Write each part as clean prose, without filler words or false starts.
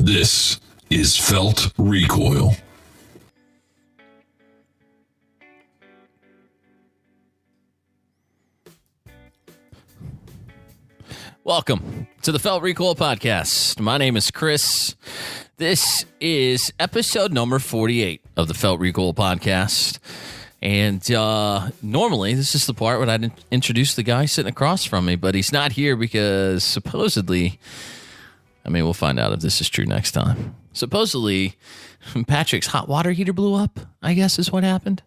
This is Felt Recoil. Welcome to the Felt Recoil podcast. My name is Kris. This is episode number 48 of the Felt Recoil podcast. And normally this is the part where I'd introduce the guy sitting across from me, but he's not here because supposedly, we'll find out if this is true next time. Supposedly, Patrick's hot water heater blew up, I guess is what happened.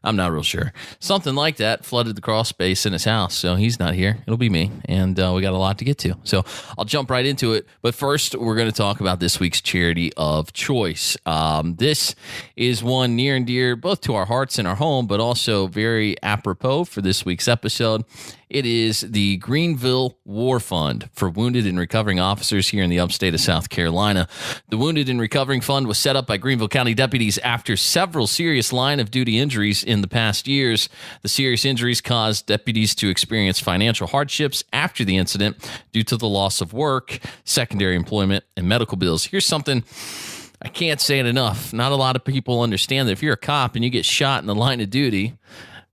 I'm not real sure. Something like that flooded the crawl space in his house, so he's not here. It'll be me, and we got a lot to get to. So I'll jump right into it. But first, we're going to talk about this week's charity of choice. This is one near and dear both to our hearts and our home, but also very apropos for this week's episode. It is the Greenville War Fund for wounded and recovering officers here in the upstate of South Carolina. The Wounded and Recovering Fund was set up by Greenville County deputies after several serious line-of-duty injuries in the past years. The serious injuries caused deputies to experience financial hardships after the incident due to the loss of work, secondary employment, and medical bills. Here's something I can't say it enough. Not a lot of people understand that if you're a cop and you get shot in the line of duty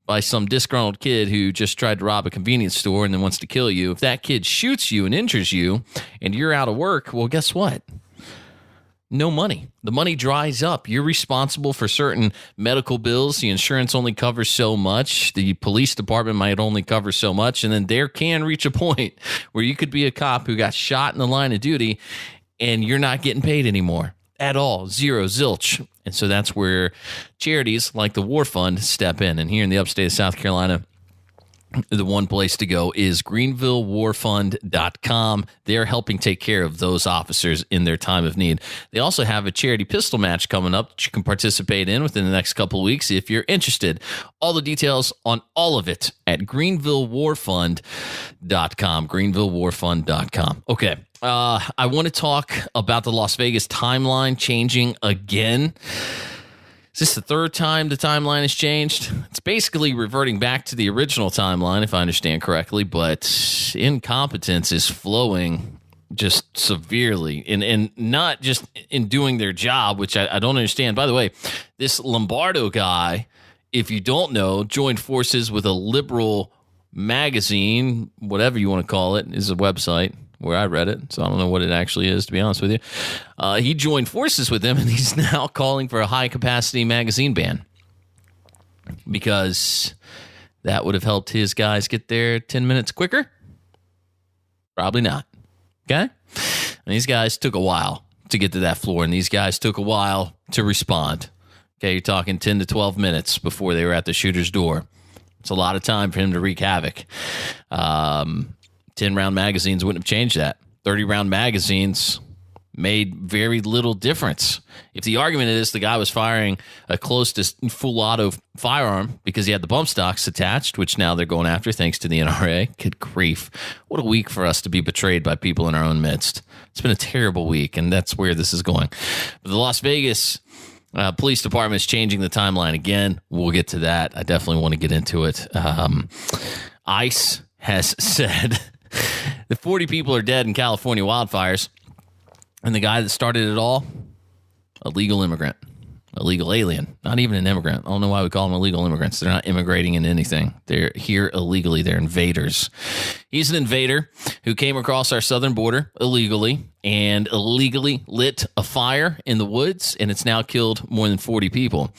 by some disgruntled kid who just tried to rob a convenience store and then wants to kill you, if that kid shoots you and injures you and you're out of work, well, guess what? No money. The money dries up. You're responsible for certain medical bills. The insurance only covers so much. The police department might only cover so much. And then there can reach a point where you could be a cop who got shot in the line of duty and you're not getting paid anymore at all. Zero, zilch. And so that's where charities like the War Fund step in. And here in the upstate of South Carolina, the one place to go is greenvillewarfund.com. They're helping take care of those officers in their time of need. They also have a charity pistol match coming up that you can participate in within the next couple of weeks if you're interested. All the details on all of it at greenvillewarfund.com. greenvillewarfund.com. Okay. I want to talk about the Las Vegas timeline changing again. Is this the third time the timeline has changed? It's basically reverting back to the original timeline, if I understand correctly, but incompetence is flowing just severely, and not just in doing their job, which I don't understand. By the way, this Lombardo guy, if you don't know, joined forces with a liberal magazine, whatever you want to call it, is a website where I read it, so I don't know what it actually is, to be honest with you. He joined forces with them, and he's now calling for a high-capacity magazine ban because that would have helped his guys get there 10 minutes quicker? Probably not, okay? And these guys took a while to get to that floor, and these guys took a while to respond. Okay, you're talking 10 to 12 minutes before they were at the shooter's door. It's a lot of time for him to wreak havoc. 10-round magazines wouldn't have changed that. 30-round magazines made very little difference. If the argument is the guy was firing a close to full auto firearm because he had the bump stocks attached, which now they're going after thanks to the NRA, good grief. What a week for us to be betrayed by people in our own midst. It's been a terrible week, and that's where this is going. But the Las Vegas police department is changing the timeline again. We'll get to that. I definitely want to get into it. ICE has said that 40 people are dead in California wildfires, and the guy that started it all, illegal immigrant, illegal alien, not even an immigrant. I don't know why we call them illegal immigrants. They're not immigrating in anything. They're here illegally. They're invaders. He's an invader who came across our southern border illegally and illegally lit a fire in the woods, and it's now killed more than 40 people.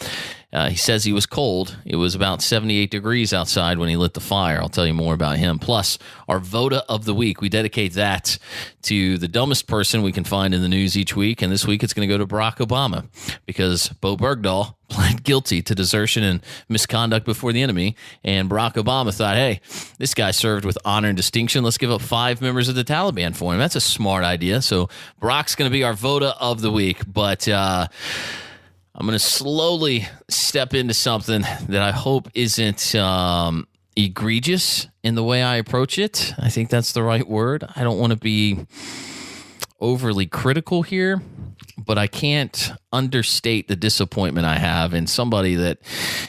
He says he was cold. It was about 78 degrees outside when he lit the fire. I'll tell you more about him. Plus, our Voda of the week. We dedicate that to the dumbest person we can find in the news each week. And this week it's going to go to Barack Obama because Bo Bergdahl pled guilty to desertion and misconduct before the enemy. And Barack Obama thought, hey, this guy served with honor and distinction. Let's give up 5 members of the Taliban for him. That's a smart idea. So Barack's going to be our Voda of the week. But I'm going to slowly step into something that I hope isn't egregious in the way I approach it. I think that's the right word. I don't want to be overly critical here, but I can't understate the disappointment I have in somebody that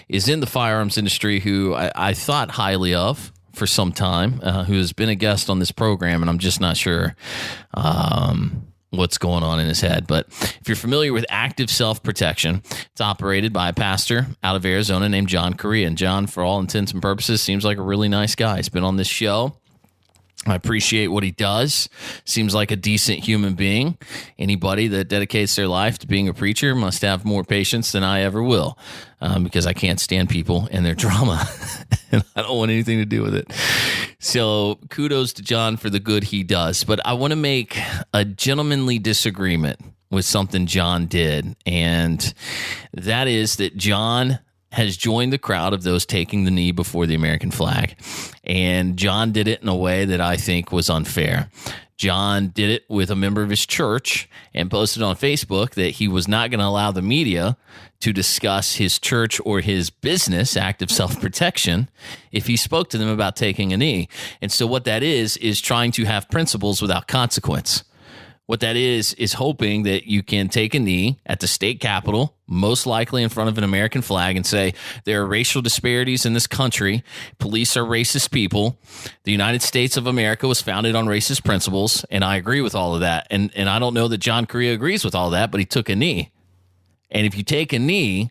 is in the firearms industry who I thought highly of for some time, who has been a guest on this program, and I'm just not sure what's going on in his head. But if you're familiar with active self-protection, it's operated by a pastor out of Arizona named John Correa. And John, for all intents and purposes, seems like a really nice guy. He's been on this show. I appreciate what he does. Seems like a decent human being. Anybody that dedicates their life to being a preacher must have more patience than I ever will, because I can't stand people and their drama, and I don't want anything to do with it. So kudos to John for the good he does. But I want to make a gentlemanly disagreement with something John did, and that is that John has joined the crowd of those taking the knee before the American flag. And John did it in a way that I think was unfair. John did it with a member of his church and posted on Facebook that he was not going to allow the media to discuss his church or his business, active self-protection, if he spoke to them about taking a knee. And so what that is trying to have principles without consequence. What that is hoping that you can take a knee at the state capitol, most likely in front of an American flag, and say there are racial disparities in this country. Police are racist people. The United States of America was founded on racist principles, and I agree with all of that. And I don't know that John Correa agrees with all that, but he took a knee. And if you take a knee,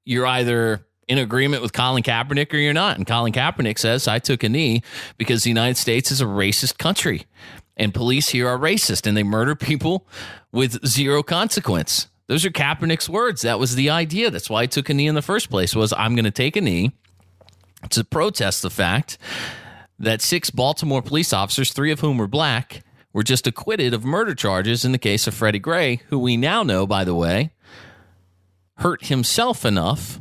you're either in agreement with Colin Kaepernick or you're not. And Colin Kaepernick says, I took a knee because the United States is a racist country. And police here are racist, and they murder people with zero consequence. Those are Kaepernick's words. That was the idea. That's why I took a knee in the first place, was I'm going to take a knee to protest the fact that 6 Baltimore police officers, 3 of whom were black, were just acquitted of murder charges in the case of Freddie Gray, who we now know, by the way, hurt himself enough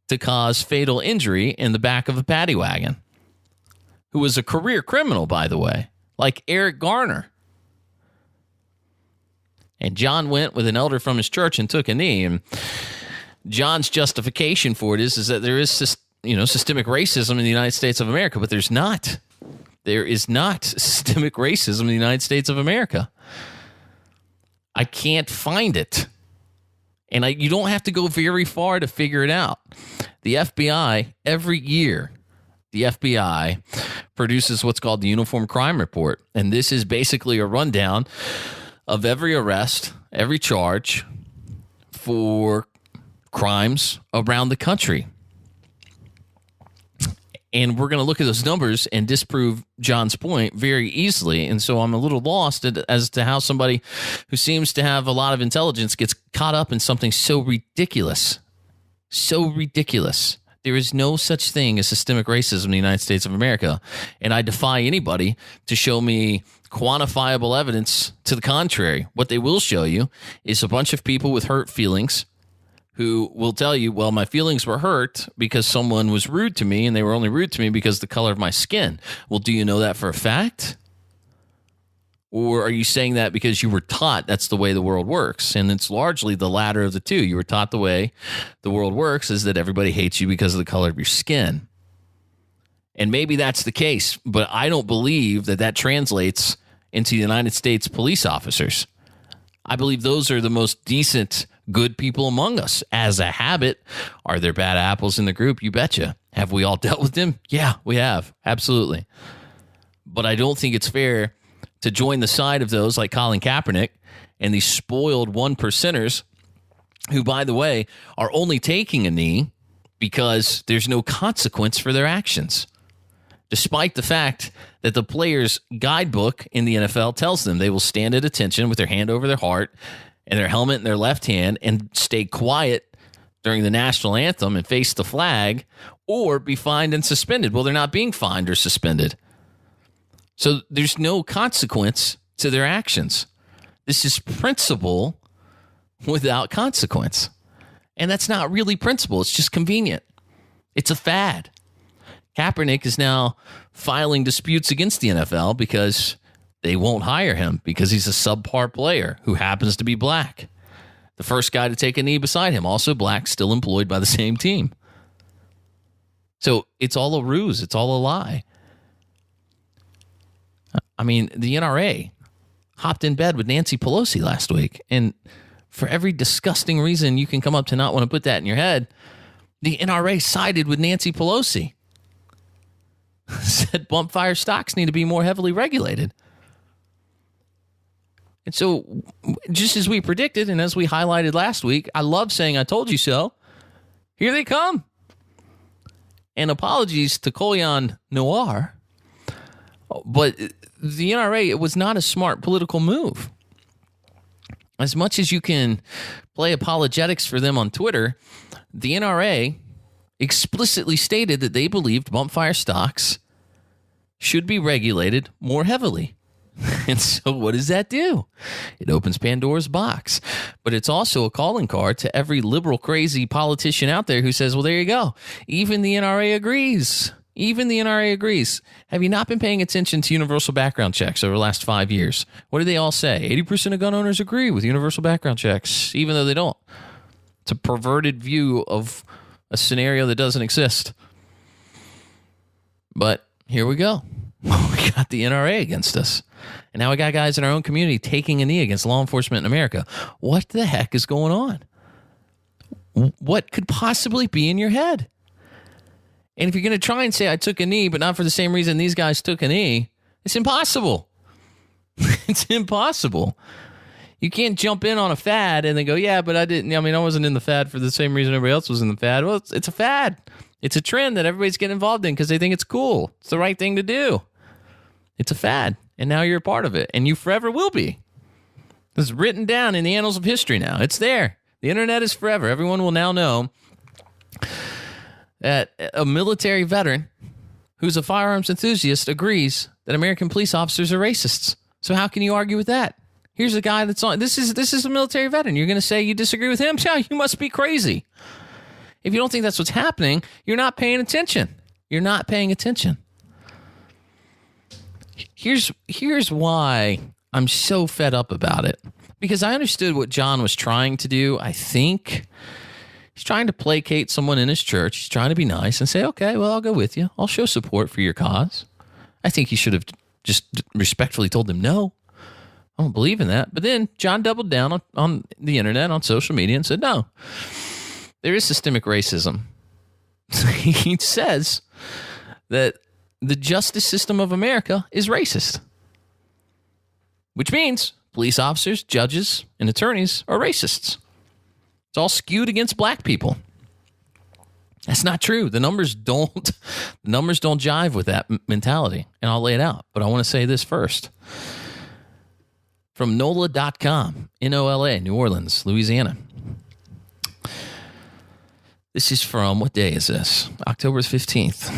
to cause fatal injury in the back of a paddy wagon, who was a career criminal, by the way, like Eric Garner. And John went with an elder from his church and took a knee. And John's justification for it is that there is systemic racism in the United States of America, but there's not. There is not systemic racism in the United States of America. I can't find it. And you don't have to go very far to figure it out. The FBI, every year, the FBI produces what's called the Uniform Crime Report. And this is basically a rundown of every arrest, every charge for crimes around the country. And we're going to look at those numbers and disprove John's point very easily. And so I'm a little lost as to how somebody who seems to have a lot of intelligence gets caught up in something so ridiculous. So ridiculous. There is no such thing as systemic racism in the United States of America. And I defy anybody to show me quantifiable evidence to the contrary. What they will show you is a bunch of people with hurt feelings who will tell you, well, my feelings were hurt because someone was rude to me, and they were only rude to me because of the color of my skin. Well, do you know that for a fact? Or are you saying that because you were taught that's the way the world works? And it's largely the latter of the two. You were taught the way the world works is that everybody hates you because of the color of your skin. And maybe that's the case, but I don't believe that translates into the United States police officers. I believe those are the most decent, good people among us. As a habit, are there bad apples in the group? You betcha. Have we all dealt with them? Yeah, we have. Absolutely. But I don't think it's fair to join the side of those like Colin Kaepernick and these spoiled 1%ers who, by the way, are only taking a knee because there's no consequence for their actions. Despite the fact that the players' guidebook in the NFL tells them they will stand at attention with their hand over their heart and their helmet in their left hand and stay quiet during the national anthem and face the flag or be fined and suspended. Well, they're not being fined or suspended. So there's no consequence to their actions. This is principle without consequence. And that's not really principle. It's just convenient. It's a fad. Kaepernick is now filing disputes against the NFL because they won't hire him because he's a subpar player who happens to be black. The first guy to take a knee beside him, also black, still employed by the same team. So it's all a ruse. It's all a lie. I mean, the NRA hopped in bed with Nancy Pelosi last week. And for every disgusting reason you can come up to not want to put that in your head, the NRA sided with Nancy Pelosi. Said bump fire stocks need to be more heavily regulated. And so just as we predicted and as we highlighted last week, I love saying I told you so. Here they come. And apologies to Colin Noir, but the NRA, it was not a smart political move. As much as you can play apologetics for them on Twitter, the NRA explicitly stated that they believed bump fire stocks should be regulated more heavily. And so what does that do? It opens Pandora's box. But it's also a calling card to every liberal, crazy politician out there who says, well, there you go. Even the NRA agrees. Even the NRA agrees. Have you not been paying attention to universal background checks over the last 5 years? What do they all say? 80% of gun owners agree with universal background checks, even though they don't. It's a perverted view of a scenario that doesn't exist. But here we go. We got the NRA against us. And now we got guys in our own community taking a knee against law enforcement in America. What the heck is going on? What could possibly be in your head? And if you're going to try and say I took a knee, but not for the same reason these guys took a knee, it's impossible. It's impossible. You can't jump in on a fad and then go, yeah, but I wasn't in the fad for the same reason everybody else was in the fad. Well, it's a fad. It's a trend that everybody's getting involved in because they think it's cool. It's the right thing to do. It's a fad. And now you're a part of it. And you forever will be. It's written down in the annals of history now. It's there. The internet is forever. Everyone will now know that a military veteran who's a firearms enthusiast agrees that American police officers are racists. So how can you argue with that? Here's a guy that's on. This is a military veteran. You're going to say you disagree with him? Yeah, you must be crazy. If you don't think that's what's happening, you're not paying attention. You're not paying attention. Here's why I'm so fed up about it. Because I understood what John was trying to do. I think he's trying to placate someone in his church. He's trying to be nice and say, okay, well, I'll go with you. I'll show support for your cause. I think he should have just respectfully told them, no, I don't believe in that. But then John doubled down on the internet, on social media, and said, no, there is systemic racism. He says that the justice system of America is racist, which means police officers, judges, and attorneys are racists. It's all skewed against black people. That's not true. The numbers don't jive with that mentality, and I'll lay it out. But I want to say this first. From NOLA.com, NOLA, New Orleans, Louisiana. This is from, what day is this? October 15th.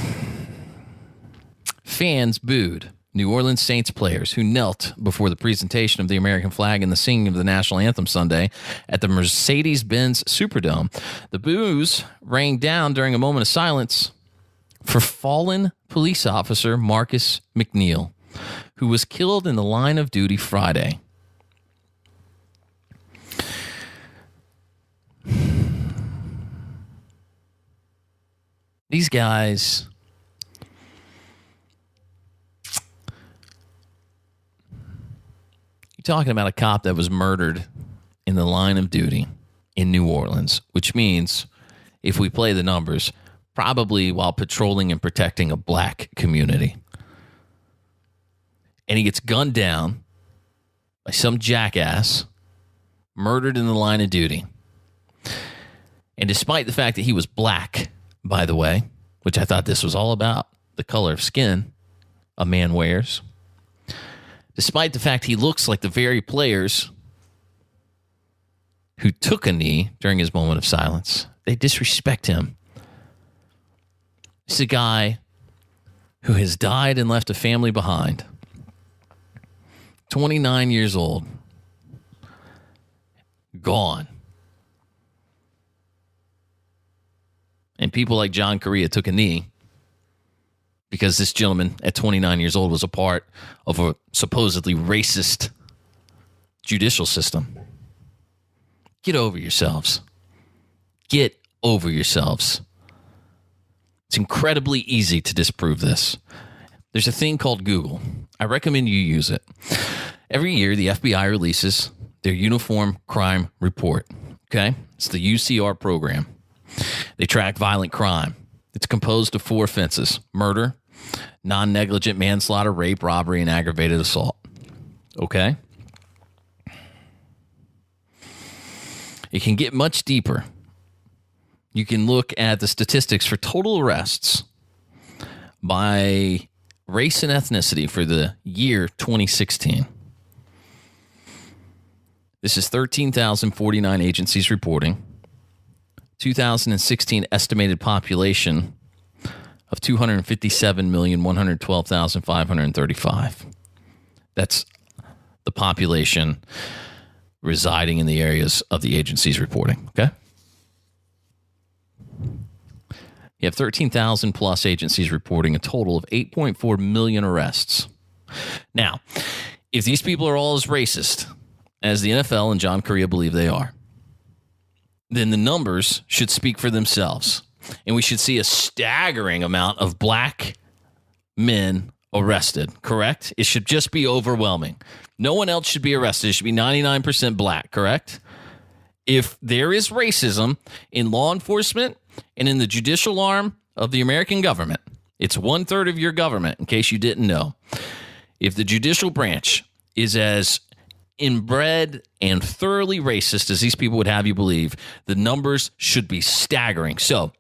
Fans booed New Orleans Saints players who knelt before the presentation of the American flag and the singing of the national anthem Sunday at the Mercedes-Benz Superdome. The boos rained down during a moment of silence for fallen police officer Marcus McNeil, who was killed in the line of duty Friday. These guys... You're talking about a cop that was murdered in the line of duty in New Orleans, which means, if we play the numbers, probably while patrolling and protecting a black community. And he gets gunned down by some jackass, murdered in the line of duty. And despite the fact that he was black, by the way, which I thought this was all about, the color of skin a man wears, despite the fact he looks like the very players who took a knee during his moment of silence, they disrespect him. This is a guy who has died and left a family behind. 29 years old. Gone. And people like John Correa took a knee because this gentleman at 29 years old was a part of a supposedly racist judicial system. Get over yourselves. Get over yourselves. It's incredibly easy to disprove this. There's a thing called Google. I recommend you use it. Every year, the FBI releases their Uniform Crime Report. Okay? It's the UCR program. They track violent crime. It's composed of 4 offenses: murder, non-negligent manslaughter, rape, robbery, and aggravated assault. Okay? It can get much deeper. You can look at the statistics for total arrests by race and ethnicity for the year 2016. This is 13,049 agencies reporting. 2016 estimated population of 257,112,535. That's the population residing in the areas of the agencies reporting, okay? You have 13,000 plus agencies reporting a total of 8.4 million arrests. Now, if these people are all as racist as the NFL and John Correa believe they are, then the numbers should speak for themselves. And we should see a staggering amount of black men arrested, correct? It should just be overwhelming. No one else should be arrested. It should be 99% black, correct? If there is racism in law enforcement and in the judicial arm of the American government, it's 1/3 of your government, in case you didn't know. If the judicial branch is as inbred and thoroughly racist as these people would have you believe, the numbers should be staggering. So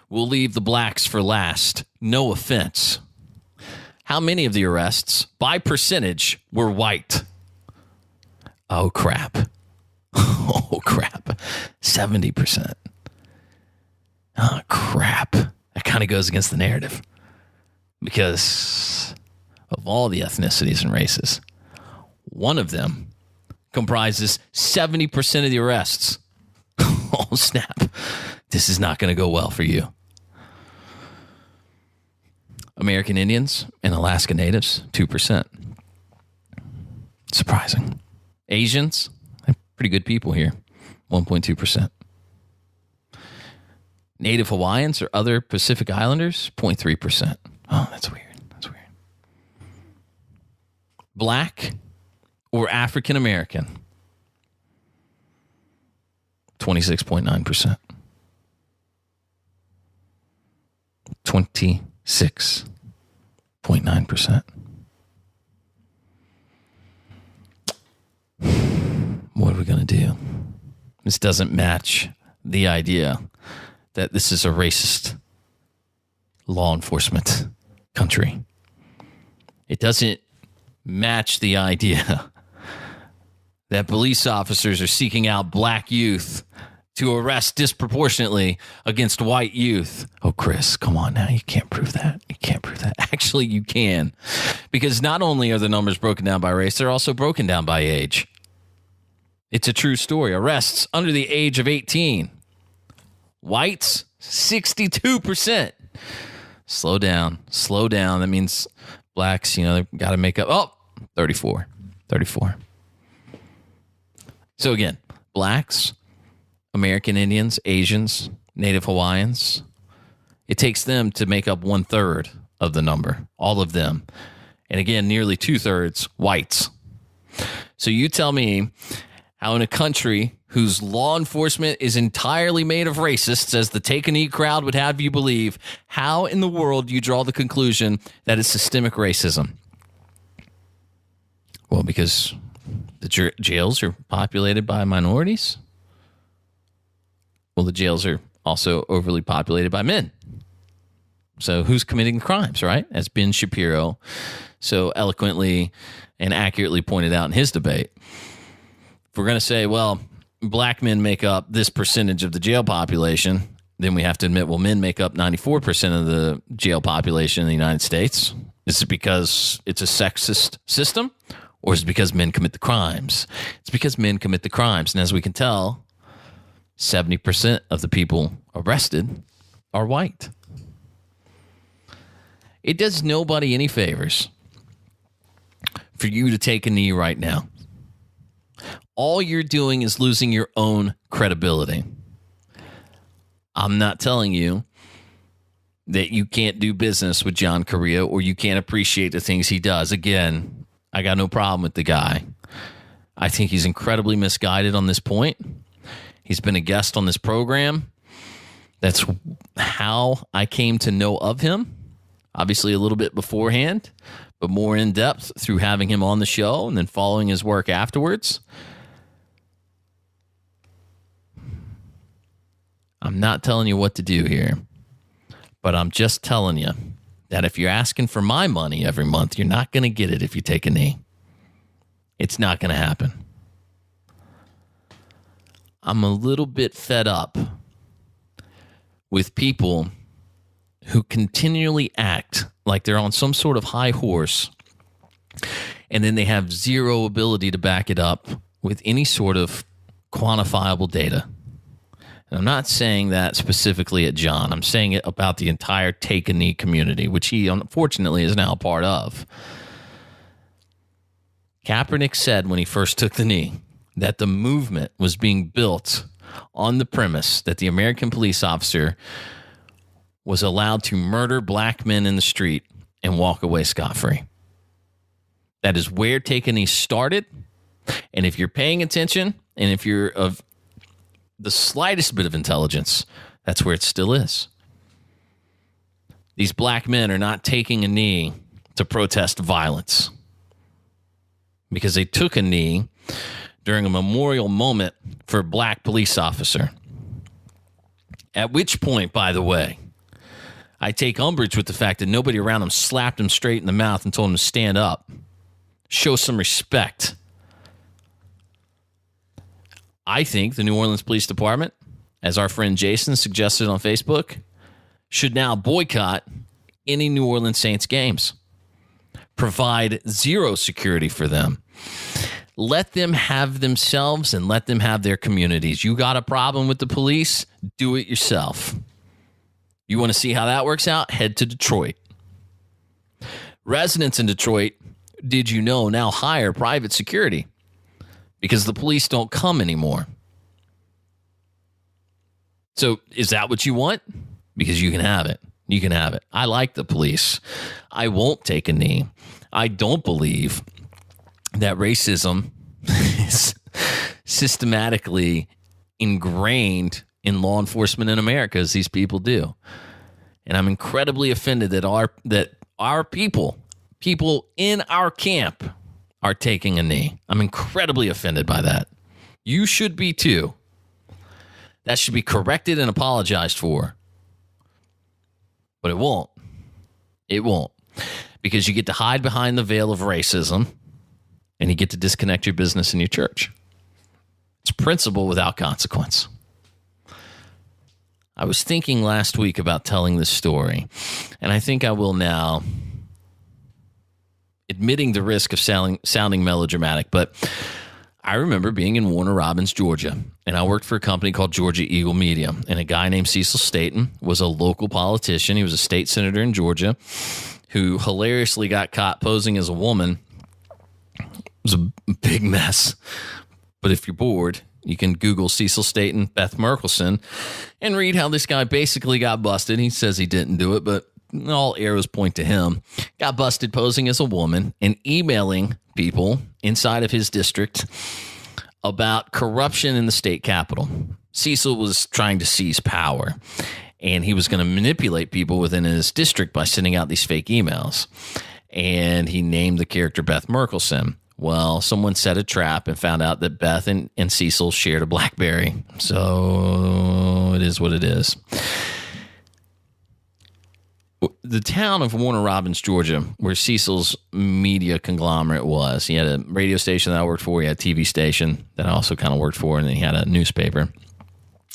we'll leave the blacks for last. No offense. How many of the arrests, by percentage, were white? Oh, crap. Oh, crap. 70%. Oh, crap. That kind of goes against the narrative. Because of all the ethnicities and races, one of them comprises 70% of the arrests. Oh, snap. This is not going to go well for you. American Indians and Alaska Natives, 2%. Surprising. Asians, pretty good people here, 1.2%. Native Hawaiians or other Pacific Islanders, 0.3%. Oh, that's weird. That's weird. Black or African American, 26.9%. 26.9%. What are we going to do? This doesn't match the idea that this is a racist law enforcement country. It doesn't match the idea that police officers are seeking out black youth to arrest disproportionately against white youth. Oh, Kris, come on now. You can't prove that. You can't prove that. Actually, you can. Because not only are the numbers broken down by race, they're also broken down by age. It's a true story. Arrests under the age of 18. Whites, 62%. Slow down. Slow down. That means blacks, they've got to make up. Oh, 34. So again, blacks, American Indians, Asians, Native Hawaiians, it takes them to make up 1/3 of the number, all of them. And again, nearly 2/3 whites. So you tell me how in a country whose law enforcement is entirely made of racists, as the take-a-knee crowd would have you believe, how in the world do you draw the conclusion that it's systemic racism? Well, because the jails are populated by minorities. Well, the jails are also overly populated by men. So who's committing the crimes, right? As Ben Shapiro so eloquently and accurately pointed out in his debate. If we're going to say, well, black men make up this percentage of the jail population, then we have to admit, well, men make up 94% of the jail population in the United States. Is it because it's a sexist system? Or is it because men commit the crimes? It's because men commit the crimes. And as we can tell, 70% of the people arrested are white. It does nobody any favors for you to take a knee right now. All you're doing is losing your own credibility. I'm not telling you that you can't do business with John Correa or you can't appreciate the things he does. Again, I got no problem with the guy. I think he's incredibly misguided on this point. He's been a guest on this program. That's how I came to know of him. Obviously a little bit beforehand, but more in depth through having him on the show and then following his work afterwards. I'm not telling you what to do here, but I'm just telling you that if you're asking for my money every month, you're not going to get it if you take a knee. It's not going to happen. I'm a little bit fed up with people who continually act like they're on some sort of high horse, and then they have zero ability to back it up with any sort of quantifiable data. And I'm not saying that specifically at John. I'm saying it about the entire take a knee community, which he unfortunately is now a part of. Kaepernick said when he first took the knee that the movement was being built on the premise that the American police officer was allowed to murder black men in the street and walk away scot-free. That is where Take a Knee started. And if you're paying attention, and if you're of the slightest bit of intelligence, that's where it still is. These black men are not taking a knee to protest violence because they took a knee during a memorial moment for a black police officer. At which point, by the way, I take umbrage with the fact that nobody around him slapped him straight in the mouth and told him to stand up. Show some respect. I think the New Orleans Police Department, as our friend Jason suggested on Facebook, should now boycott any New Orleans Saints games. Provide zero security for them. Let them have themselves and let them have their communities. You got a problem with the police? Do it yourself. You want to see how that works out? Head to Detroit. Residents in Detroit, did you know, now hire private security because the police don't come anymore. So is that what you want? Because you can have it. You can have it. I like the police. I won't take a knee. I don't believe that racism is systematically ingrained in law enforcement in America, as these people do. And I'm incredibly offended that our people in our camp are taking a knee. I'm incredibly offended by that. You should be too. That should be corrected and apologized for. But it won't. It won't. Because you get to hide behind the veil of racism and you get to disconnect your business and your church. It's principle without consequence. I was thinking last week about telling this story, and I think I will now, admitting the risk of sounding melodramatic, but I remember being in Warner Robins, Georgia, and I worked for a company called Georgia Eagle Media, and a guy named Cecil Staton was a local politician. He was a state senator in Georgia who hilariously got caught posing as a woman. It was a big mess, but if you're bored, you can Google Cecil Staton, Beth Merkelson, and read how this guy basically got busted. He says he didn't do it, but all arrows point to him. Got busted posing as a woman and emailing people inside of his district about corruption in the state capitol. Cecil was trying to seize power, and he was going to manipulate people within his district by sending out these fake emails. And he named the character Beth Merkelson. Well, someone set a trap and found out that Beth and Cecil shared a BlackBerry. So it is what it is. The town of Warner Robins, Georgia, where Cecil's media conglomerate was. He had a radio station that I worked for. He had a TV station that I also kind of worked for. And then he had a newspaper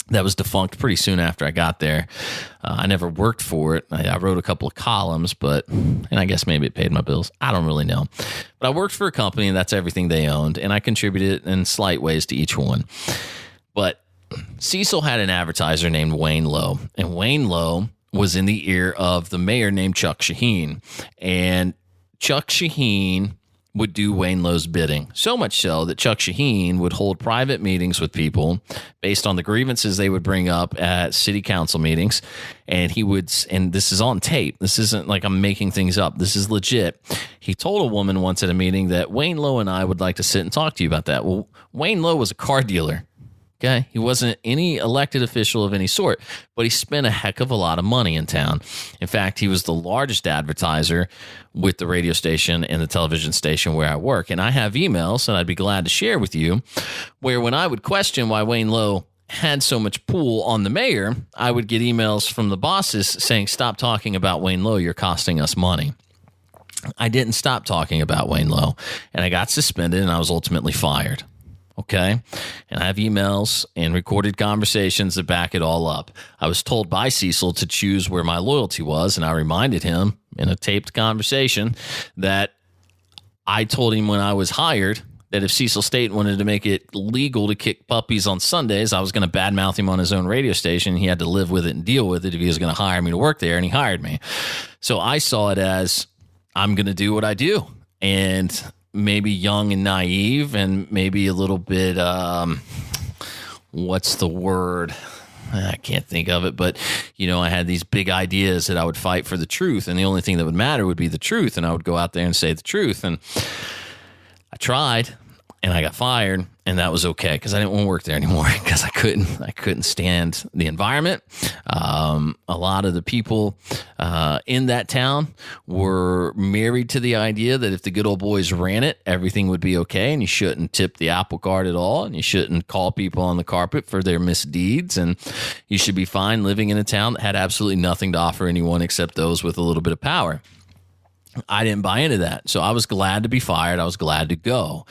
that was defunct pretty soon after I got there. I never worked for it. I wrote a couple of columns, and I guess maybe it paid my bills. I don't really know. But I worked for a company, and that's everything they owned, and I contributed in slight ways to each one. But Cecil had an advertiser named Wayne Lowe, and Wayne Lowe was in the ear of the mayor named Chuck Shaheen. And Chuck Shaheen would do Wayne Lowe's bidding. So much so that Chuck Shaheen would hold private meetings with people based on the grievances they would bring up at city council meetings. And he would, and this is on tape. This isn't like I'm making things up. This is legit. He told a woman once at a meeting that Wayne Lowe and I would like to sit and talk to you about that. Well, Wayne Lowe was a car dealer. Okay, he wasn't any elected official of any sort, but he spent a heck of a lot of money in town. In fact, he was the largest advertiser with the radio station and the television station where I work. And I have emails that I'd be glad to share with you where when I would question why Wayne Lowe had so much pull on the mayor, I would get emails from the bosses saying, stop talking about Wayne Lowe. You're costing us money. I didn't stop talking about Wayne Lowe, and I got suspended, and I was ultimately fired. Okay? And I have emails and recorded conversations that back it all up. I was told by Cecil to choose where my loyalty was, and I reminded him in a taped conversation that I told him when I was hired that if Cecil State wanted to make it legal to kick puppies on Sundays, I was going to badmouth him on his own radio station. He had to live with it and deal with it if he was going to hire me to work there, and he hired me. So I saw it as I'm going to do what I do, and maybe young and naive and maybe a little bit, what's the word? I can't think of it, but, I had these big ideas that I would fight for the truth, and the only thing that would matter would be the truth, and I would go out there and say the truth, and I tried, and I got fired, and that was okay because I didn't want to work there anymore because I couldn't stand the environment. A lot of the people in that town were married to the idea that if the good old boys ran it, everything would be okay, and you shouldn't tip the apple cart at all, and you shouldn't call people on the carpet for their misdeeds, and you should be fine living in a town that had absolutely nothing to offer anyone except those with a little bit of power. I didn't buy into that. So I was glad to be fired. I was glad to go.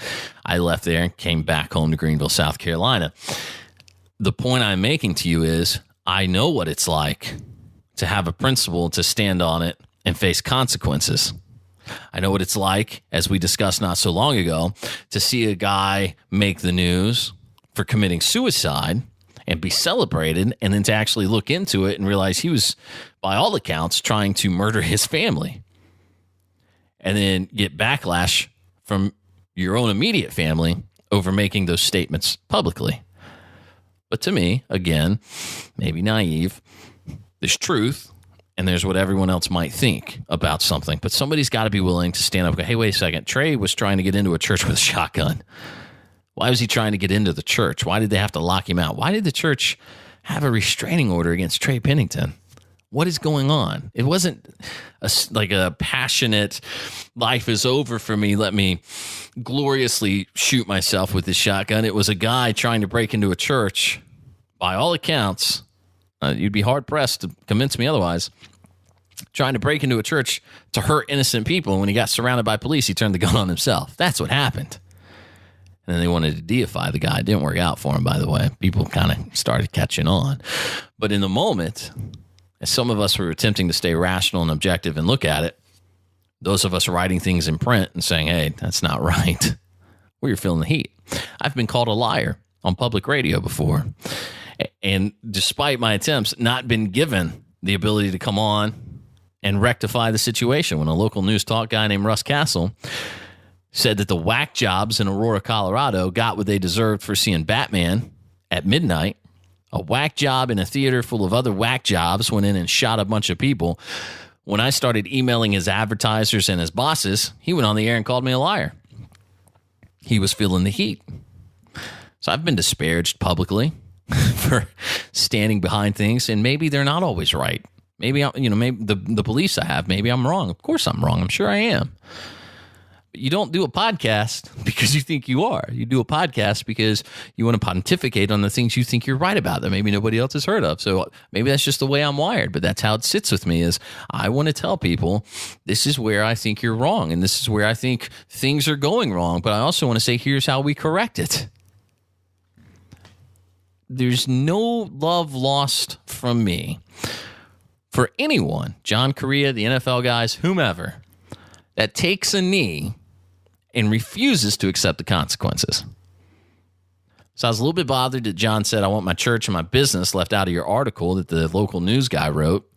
I left there and came back home to Greenville, South Carolina. The point I'm making to you is I know what it's like to have a principle, to stand on it and face consequences. I know what it's like, as we discussed not so long ago, to see a guy make the news for committing suicide and be celebrated, and then to actually look into it and realize he was, by all accounts, trying to murder his family. And then get backlash from your own immediate family over making those statements publicly. But to me, again, maybe naive, there's truth and there's what everyone else might think about something. But somebody's got to be willing to stand up and go, hey, wait a second. Trey was trying to get into a church with a shotgun. Why was he trying to get into the church? Why did they have to lock him out? Why did the church have a restraining order against Trey Pennington? What is going on? It wasn't like a passionate, life is over for me, let me gloriously shoot myself with this shotgun. It was a guy trying to break into a church. By all accounts, you'd be hard-pressed to convince me otherwise, trying to break into a church to hurt innocent people. When he got surrounded by police, he turned the gun on himself. That's what happened. And then they wanted to deify the guy. It didn't work out for him, by the way. People kind of started catching on. But in the moment, as some of us were attempting to stay rational and objective and look at it, those of us writing things in print and saying, hey, that's not right, we were feeling the heat. I've been called a liar on public radio before. And despite my attempts, not been given the ability to come on and rectify the situation. When a local news talk guy named Russ Castle said that the whack jobs in Aurora, Colorado got what they deserved for seeing Batman at midnight, a whack job in a theater full of other whack jobs went in and shot a bunch of people. When I started emailing his advertisers and his bosses, he went on the air and called me a liar. He was feeling the heat. So I've been disparaged publicly for standing behind things, and maybe they're not always right. Maybe maybe the beliefs I have, maybe I'm wrong. Of course I'm wrong. I'm sure I am. But you don't do a podcast because you think you are. You do a podcast because you want to pontificate on the things you think you're right about that maybe nobody else has heard of. So maybe that's just the way I'm wired, but that's how it sits with me is I want to tell people this is where I think you're wrong and this is where I think things are going wrong. But I also want to say here's how we correct it. There's no love lost from me for anyone, John Correa, the NFL guys, whomever, that takes a knee and refuses to accept the consequences. So I was a little bit bothered that John said, I want my church and my business left out of your article that the local news guy wrote.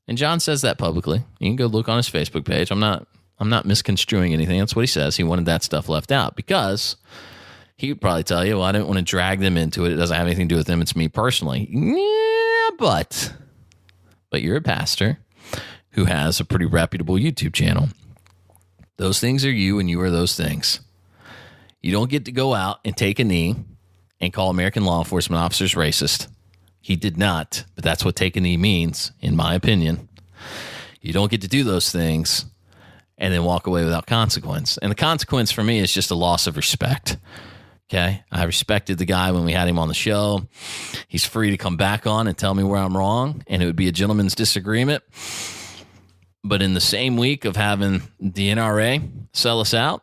And John says that publicly. You can go look on his Facebook page. I'm not misconstruing anything. That's what he says. He wanted that stuff left out because he would probably tell you, well, I didn't want to drag them into it. It doesn't have anything to do with them. It's me personally. Yeah, but you're a pastor who has a pretty reputable YouTube channel. Those things are you, and you are those things. You don't get to go out and take a knee and call American law enforcement officers racist. He did not, but that's what take a knee means, in my opinion. You don't get to do those things and then walk away without consequence. And the consequence for me is just a loss of respect. Okay. I respected the guy when we had him on the show. He's free to come back on and tell me where I'm wrong, and it would be a gentleman's disagreement. But in the same week of having the NRA sell us out,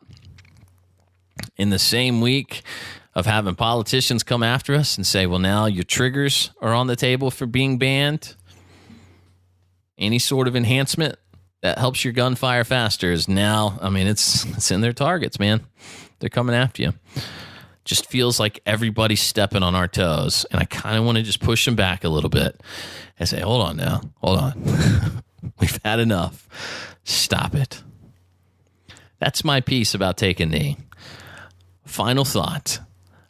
in the same week of having politicians come after us and say, well, now your triggers are on the table for being banned, any sort of enhancement that helps your gun fire faster is now, I mean, it's in their targets, man. They're coming after you. Just feels like everybody's stepping on our toes, and I kind of want to just push them back a little bit and say, hold on now, hold on. We've had enough. Stop it. That's my piece about Take a Knee. Final thought.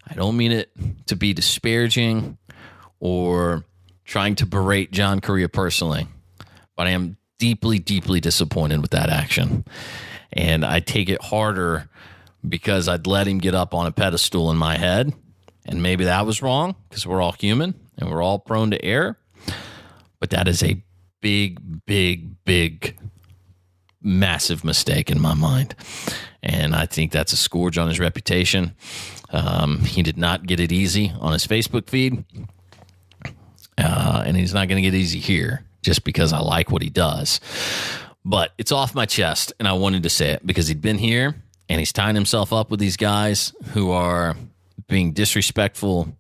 I don't mean it to be disparaging or trying to berate John Correa personally, but I am deeply, deeply disappointed with that action. And I take it harder because I'd let him get up on a pedestal in my head. And maybe that was wrong because we're all human and we're all prone to error. But that is a big, big, big, massive mistake in my mind. And I think that's a scourge on his reputation. He did not get it easy on his Facebook feed. And he's not going to get easy here just because I like what he does. But it's off my chest, and I wanted to say it because he'd been here, and he's tying himself up with these guys who are being disrespectful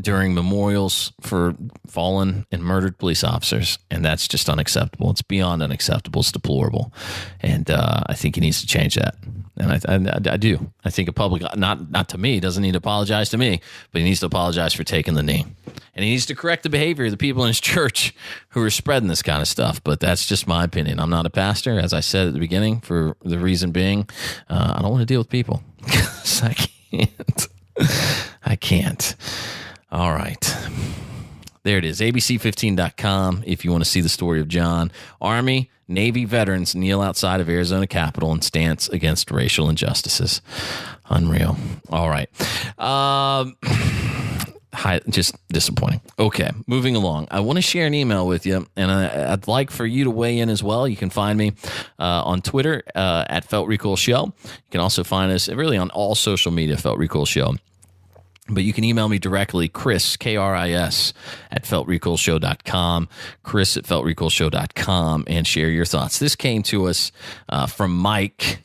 during memorials for fallen and murdered police officers, and that's just unacceptable. It's beyond unacceptable. It's deplorable, and I think he needs to change that. And I do. I think a public, not to me, doesn't need to apologize to me, but he needs to apologize for taking the knee, and he needs to correct the behavior of the people in his church who are spreading this kind of stuff. But that's just my opinion. I'm not a pastor, as I said at the beginning, for the reason being, I don't want to deal with people. I can't. I can't. All right. There it is, abc15.com if you want to see the story of John. Army, Navy veterans kneel outside of Arizona Capitol in stance against racial injustices. Unreal. All right. Just disappointing. Okay, moving along. I want to share an email with you, and I'd like for you to weigh in as well. You can find me on Twitter at Felt Recoil Show. You can also find us really on all social media, Felt Recoil Show. But you can email me directly, Kris, K-R-I-S, at feltrecoilshow.com, Kris at feltrecoilshow.com, and share your thoughts. This came to us from Mike.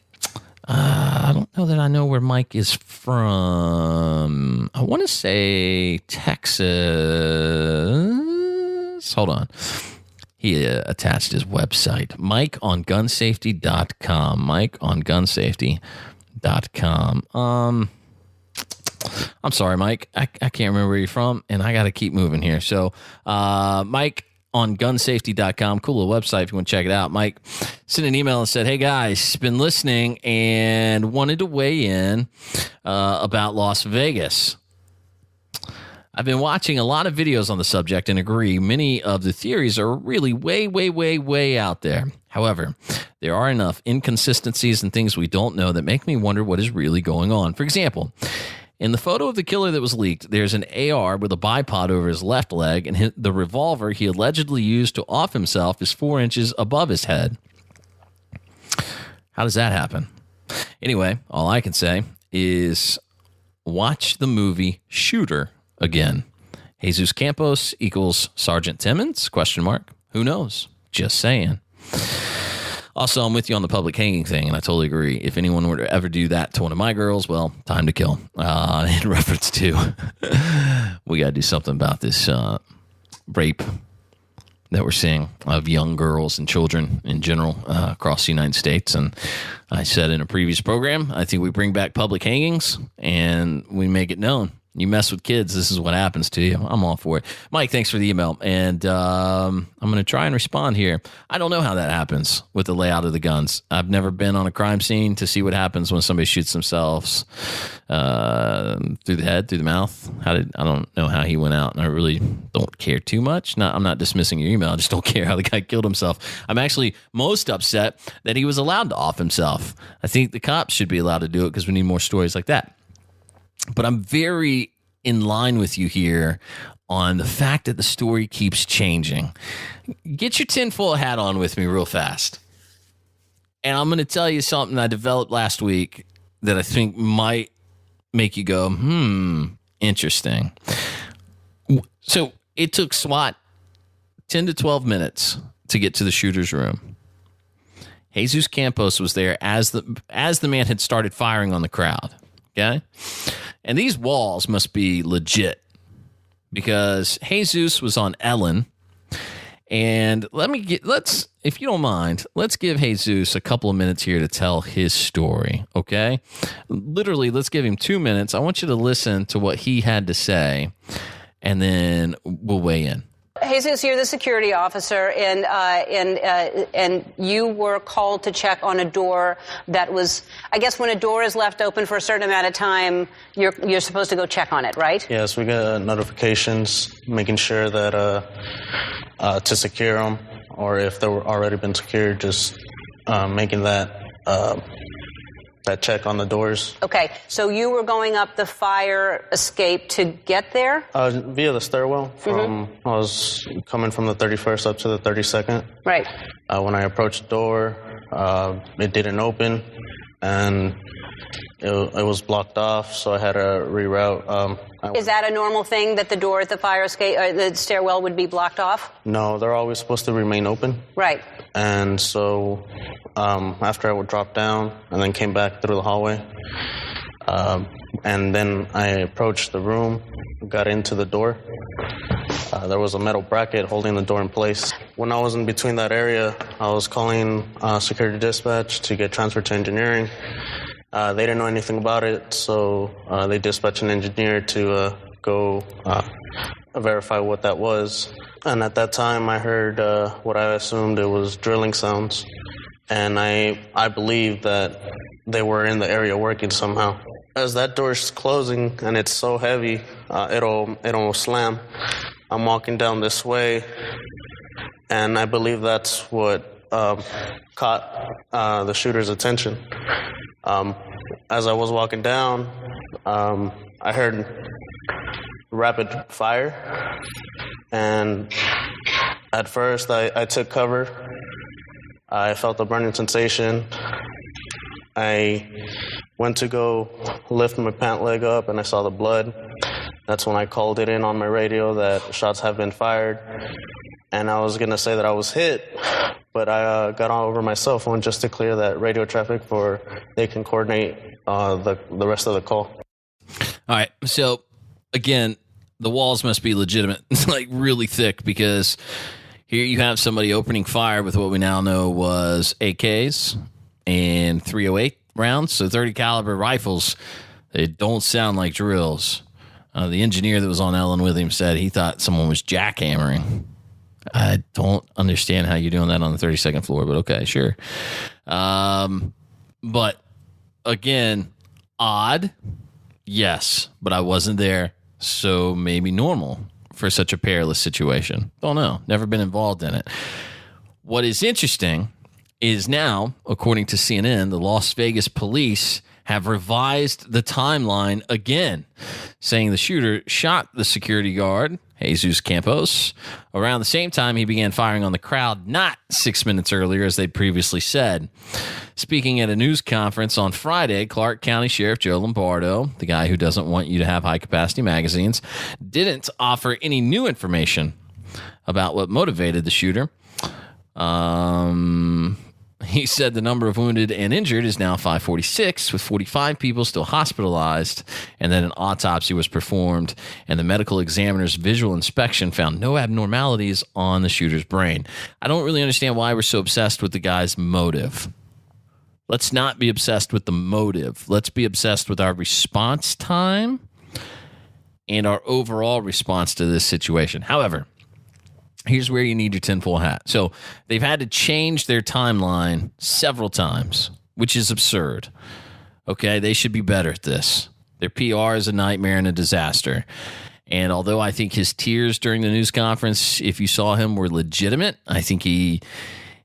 I don't know that I know where Mike is from. I want to say Texas. Hold on. He attached his website, MikeOnGunSafety.com, MikeOnGunSafety.com. I'm sorry, Mike. I can't remember where you're from, and I got to keep moving here. So, Mike on gunsafety.com, cool little website if you want to check it out. Mike sent an email and said, hey, guys, been listening and wanted to weigh in about Las Vegas. I've been watching a lot of videos on the subject and agree many of the theories are really way out there. However, there are enough inconsistencies and things we don't know that make me wonder what is really going on. For example, in the photo of the killer that was leaked, there's an AR with a bipod over his left leg, and the revolver he allegedly used to off himself is 4 inches above his head. How does that happen? Anyway, all I can say is watch the movie Shooter again. Jesus Campos equals Sergeant Timmons? ? Who knows? Just saying. Also, I'm with you on the public hanging thing, and I totally agree. If anyone were to ever do that to one of my girls, well, time to kill. In reference to, we got to do something about this rape that we're seeing of young girls and children in general across the United States. And I said in a previous program, I think we bring back public hangings and we make it known. You mess with kids, this is what happens to you. I'm all for it. Mike, thanks for the email. And I'm going to try and respond here. I don't know how that happens with the layout of the guns. I've never been on a crime scene to see what happens when somebody shoots themselves through the head, through the mouth. I don't know how he went out, and I really don't care too much. I'm not dismissing your email. I just don't care how the guy killed himself. I'm actually most upset that he was allowed to off himself. I think the cops should be allowed to do it because we need more stories like that. But I'm very in line with you here on the fact that the story keeps changing. Get your tinfoil hat on with me real fast. And I'm going to tell you something I developed last week that I think might make you go, interesting. So it took SWAT 10 to 12 minutes to get to the shooter's room. Jesus Campos was there as the man had started firing on the crowd. Okay? And these walls must be legit because Jesus was on Ellen. And if you don't mind, let's give Jesus a couple of minutes here to tell his story, okay? Literally, let's give him 2 minutes. I want you to listen to what he had to say, and then we'll weigh in. Jesus, you're the security officer, and you were called to check on a door that was, I guess when a door is left open for a certain amount of time, you're supposed to go check on it, right? Yes, we get notifications, making sure that to secure them, or if they were already been secured, just making that check on the doors. Okay, so you were going up the fire escape to get there? Via the stairwell. I was coming from the 31st up to the 32nd. Right. When I approached the door, it didn't open, and it was blocked off, so I had to reroute. Is that a normal thing, that the door at the fire escape, or the stairwell would be blocked off? No, they're always supposed to remain open. Right. And so after I would drop down and then came back through the hallway, and then I approached the room, got into the door. There was a metal bracket holding the door in place. When I was in between that area, I was calling security dispatch to get transferred to engineering. They didn't know anything about it, so they dispatched an engineer to go verify what that was. And at that time, I heard what I assumed it was drilling sounds. And I believe that they were in the area working somehow. As that door's closing and it's so heavy, it'll slam. I'm walking down this way, and I believe that's what caught the shooter's attention. As I was walking down, I heard rapid fire, and at first I took cover. I felt a burning sensation. I went to go lift my pant leg up, and I saw the blood. That's when I called it in on my radio that shots have been fired. And I was going to say that I was hit, but I got all over my cell phone just to clear that radio traffic for they can coordinate the rest of the call. All right. So, again, the walls must be legitimate, like really thick, because here you have somebody opening fire with what we now know was AKs and .308 rounds, so 30 caliber rifles. They don't sound like drills. The engineer that was on Ellen with him said he thought someone was jackhammering. I don't understand how you're doing that on the 32nd floor, but okay, sure. But again, odd, yes, but I wasn't there, so maybe normal for such a perilous situation. Don't know. Never been involved in it. What is interesting is now, according to CNN, the Las Vegas police have revised the timeline again, saying the shooter shot the security guard, Jesus Campos, around the same time he began firing on the crowd, not 6 minutes earlier, as they previously said. Speaking at a news conference on Friday, Clark County Sheriff Joe Lombardo, the guy who doesn't want you to have high-capacity magazines, didn't offer any new information about what motivated the shooter. He said the number of wounded and injured is now 546, with 45 people still hospitalized, and that an autopsy was performed, and the medical examiner's visual inspection found no abnormalities on the shooter's brain. I don't really understand why we're so obsessed with the guy's motive. Let's not be obsessed with the motive. Let's be obsessed with our response time and our overall response to this situation. However, here's where you need your tinfoil hat. So they've had to change their timeline several times, which is absurd. Okay, they should be better at this. Their PR is a nightmare and a disaster. And although I think his tears during the news conference, if you saw him, were legitimate, I think he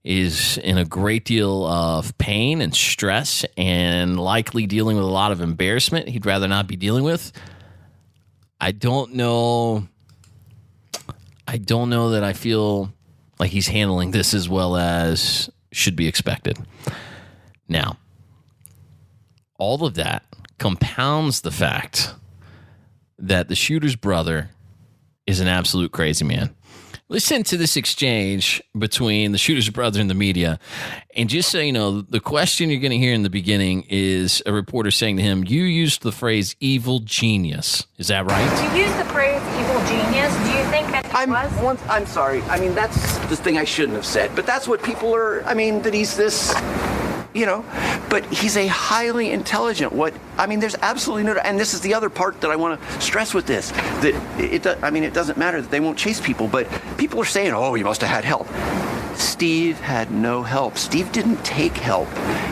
is in a great deal of pain and stress and likely dealing with a lot of embarrassment he'd rather not be dealing with. I don't know that I feel like he's handling this as well as should be expected. Now, all of that compounds the fact that the shooter's brother is an absolute crazy man. Listen to this exchange between the shooter's brother and the media. And just so you know, the question you're going to hear in the beginning is a reporter saying to him, you used the phrase evil genius. Is that right? You used the phrase evil genius. Do you think that I'm sorry. I mean, that's the thing I shouldn't have said. But that's what people are, I mean, that he's this... but he's a highly intelligent. There's absolutely no, and this is the other part that I want to stress with this, that it doesn't matter that they won't chase people, but people are saying, oh, he must have had help. Steve had no help. Steve didn't take help.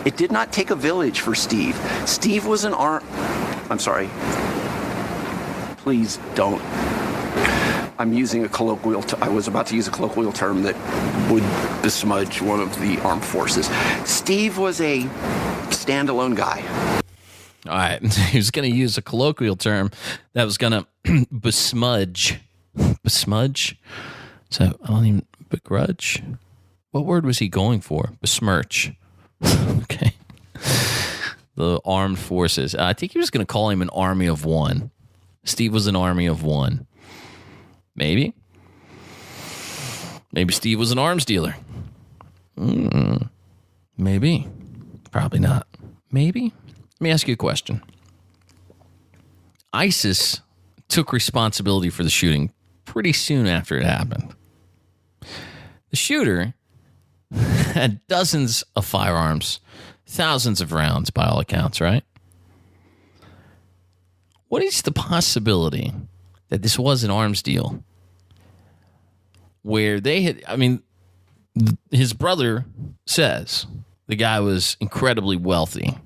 It did not take a village for Steve. Steve was I'm sorry. Please don't. I'm using I was about to use a colloquial term that would besmudge one of the armed forces. Steve was a standalone guy. All right. He was going to use a colloquial term that was going to besmudge. Besmudge? So I don't even, begrudge? What word was he going for? Besmirch. Okay. The armed forces. I think he was going to call him an army of one. Steve was an army of one. Maybe. Maybe Steve was an arms dealer. Maybe. Probably not. Maybe. Let me ask you a question. ISIS took responsibility for the shooting pretty soon after it happened. The shooter had dozens of firearms, thousands of rounds by all accounts, right? What is the possibility that this was an arms deal where they had, his brother says the guy was incredibly wealthy.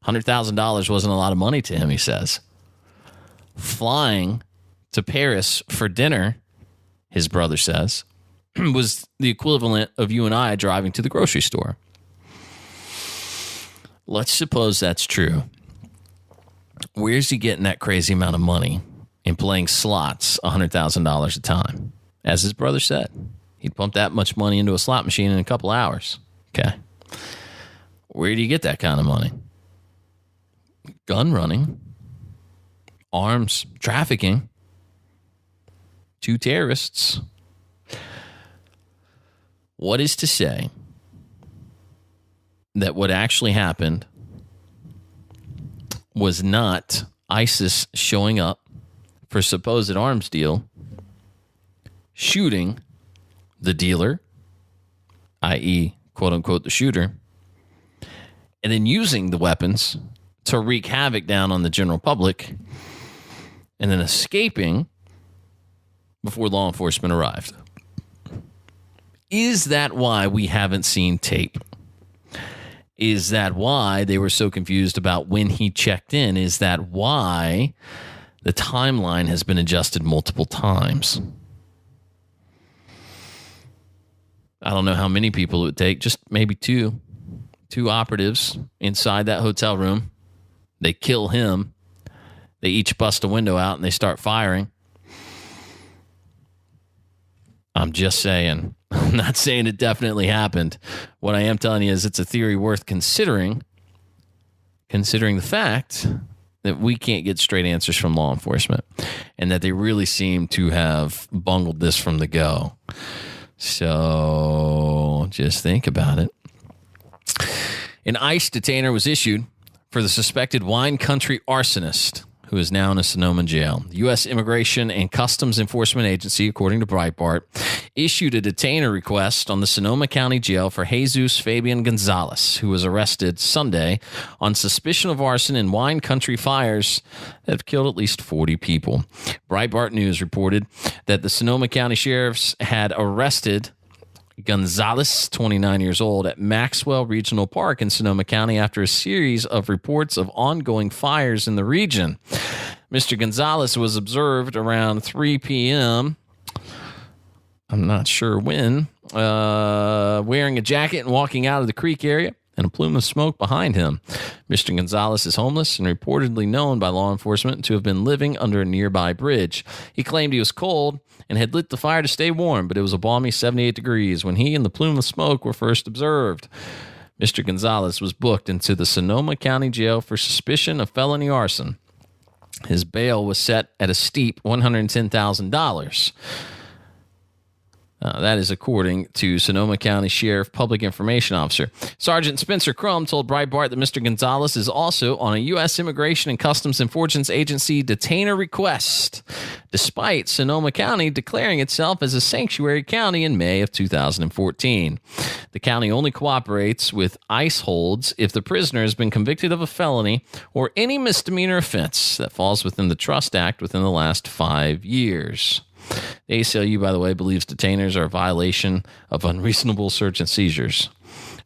$100,000 wasn't a lot of money to him, he says. Flying to Paris for dinner, his brother says, was the equivalent of you and I driving to the grocery store. Let's suppose that's true. Where's he getting that crazy amount of money in playing slots $100,000 a time? As his brother said, he'd pump that much money into a slot machine in a couple hours. Okay. Where do you get that kind of money? Gun running, arms trafficking, 2 terrorists. What is to say that what actually happened was not ISIS showing up for supposed arms deal, shooting the dealer, i.e., quote unquote, the shooter, and then using the weapons to wreak havoc down on the general public, and then escaping before law enforcement arrived? Is that why we haven't seen tape? Is that why they were so confused about when he checked in? Is that why the timeline has been adjusted multiple times? I don't know how many people it would take, just maybe two operatives inside that hotel room. They kill him. They each bust a window out and they start firing. I'm just saying. I'm not saying it definitely happened. What I am telling you is it's a theory worth considering the fact that we can't get straight answers from law enforcement and that they really seem to have bungled this from the go. So just think about it. An ICE detainer was issued for the suspected wine country arsonist who is now in a Sonoma jail. The U.S. Immigration and Customs Enforcement Agency, according to Breitbart, issued a detainer request on the Sonoma County Jail for Jesus Fabian Gonzalez, who was arrested Sunday on suspicion of arson in wine country fires that have killed at least 40 people. Breitbart News reported that the Sonoma County Sheriffs had arrested Gonzalez, 29 years old, at Maxwell Regional Park in Sonoma County after a series of reports of ongoing fires in the region. Mr. Gonzalez was observed around 3 p.m., I'm not sure when, wearing a jacket and walking out of the creek area and a plume of smoke behind him. Mr. Gonzalez is homeless and reportedly known by law enforcement to have been living under a nearby bridge. He claimed he was cold and had lit the fire to stay warm, but it was a balmy 78 degrees when he and the plume of smoke were first observed. Mr. Gonzalez was booked into the Sonoma County Jail for suspicion of felony arson. His bail was set at a steep $110,000. That is according to Sonoma County Sheriff Public Information Officer. Sergeant Spencer Crum told Breitbart that Mr. Gonzalez is also on a U.S. Immigration and Customs Enforcement Agency detainer request, despite Sonoma County declaring itself as a sanctuary county in May of 2014. The county only cooperates with ICE holds if the prisoner has been convicted of a felony or any misdemeanor offense that falls within the Trust Act within the last 5 years. The ACLU, by the way, believes detainers are a violation of unreasonable search and seizures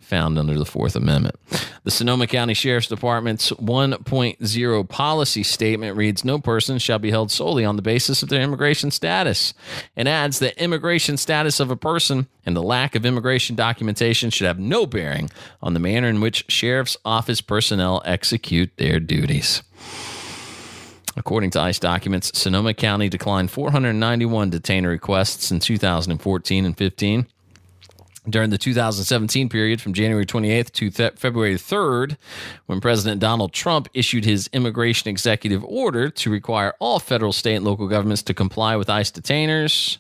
found under the Fourth Amendment. The Sonoma County Sheriff's Department's 1.0 policy statement reads, "No person shall be held solely on the basis of their immigration status," and adds that immigration status of a person and the lack of immigration documentation should have no bearing on the manner in which Sheriff's Office personnel execute their duties. According to ICE documents, Sonoma County declined 491 detainer requests in 2014 and 15. During the 2017 period from January 28th to February 3rd, when President Donald Trump issued his immigration executive order to require all federal, state, and local governments to comply with ICE detainers,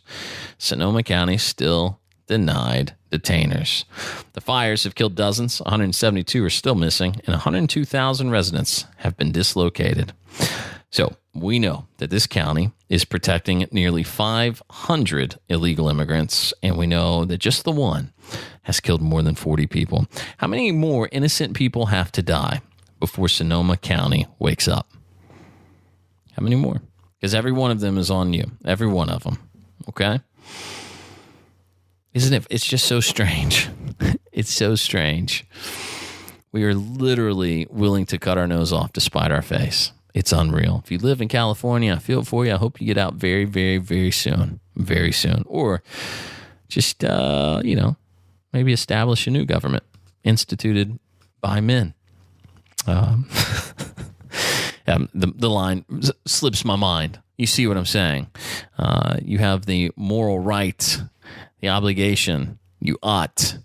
Sonoma County still denied detainers. The fires have killed dozens, 172 are still missing, and 102,000 residents have been dislocated. So we know that this county is protecting nearly 500 illegal immigrants, and we know that just the one has killed more than 40 people. How many more innocent people have to die before Sonoma County wakes up? How many more? Because every one of them is on you. Every one of them. Okay? Isn't it? It's just so strange. It's so strange. We are literally willing to cut our nose off to spite our face. It's unreal. If you live in California, I feel for you. I hope you get out very, very, very soon. Very soon. Or just, maybe establish a new government instituted by men. The line slips my mind. You see what I'm saying? You have the moral right, the obligation, you ought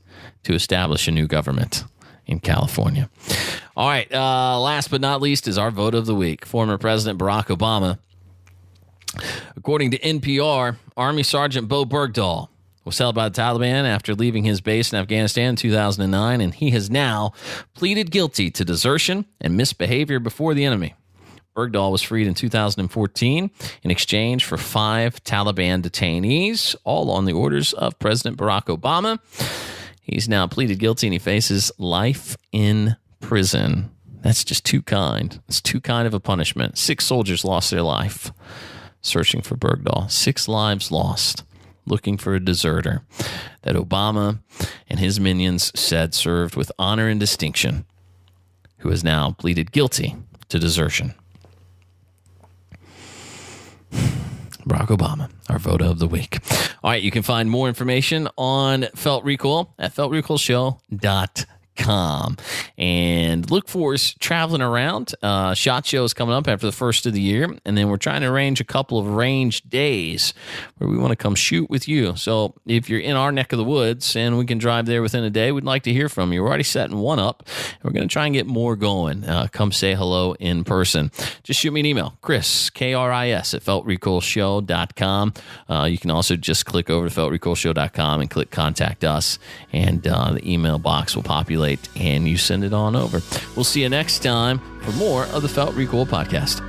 to establish a new government in California. All right, last but not least is our vote of the week. Former President Barack Obama. According to NPR, Army Sergeant Bo Bergdahl was held by the Taliban after leaving his base in Afghanistan in 2009, and he has now pleaded guilty to desertion and misbehavior before the enemy. Bergdahl was freed in 2014 in exchange for 5 Taliban detainees, all on the orders of President Barack Obama. He's now pleaded guilty and he faces life in prison. That's just too kind. It's too kind of a punishment. 6 soldiers lost their life searching for Bergdahl. 6 lives lost looking for a deserter that Obama and his minions said served with honor and distinction, who has now pleaded guilty to desertion. Barack Obama, our vote of the week. All right, you can find more information on Felt Recall at feltrecallshow.com. And look for us traveling around. SHOT Show is coming up after the first of the year, and then we're trying to arrange a couple of range days where we want to come shoot with you. So if you're in our neck of the woods and we can drive there within a day, we'd like to hear from you. We're already setting one up. We're going to try and get more going. Come say hello in person. Just shoot me an email, Kris, K-R-I-S, at feltrecallshow.com. You can also just click over to feltrecallshow.com and click Contact Us, and the email box will populate and you send it on over. We'll see you next time for more of the Felt Recall Podcast.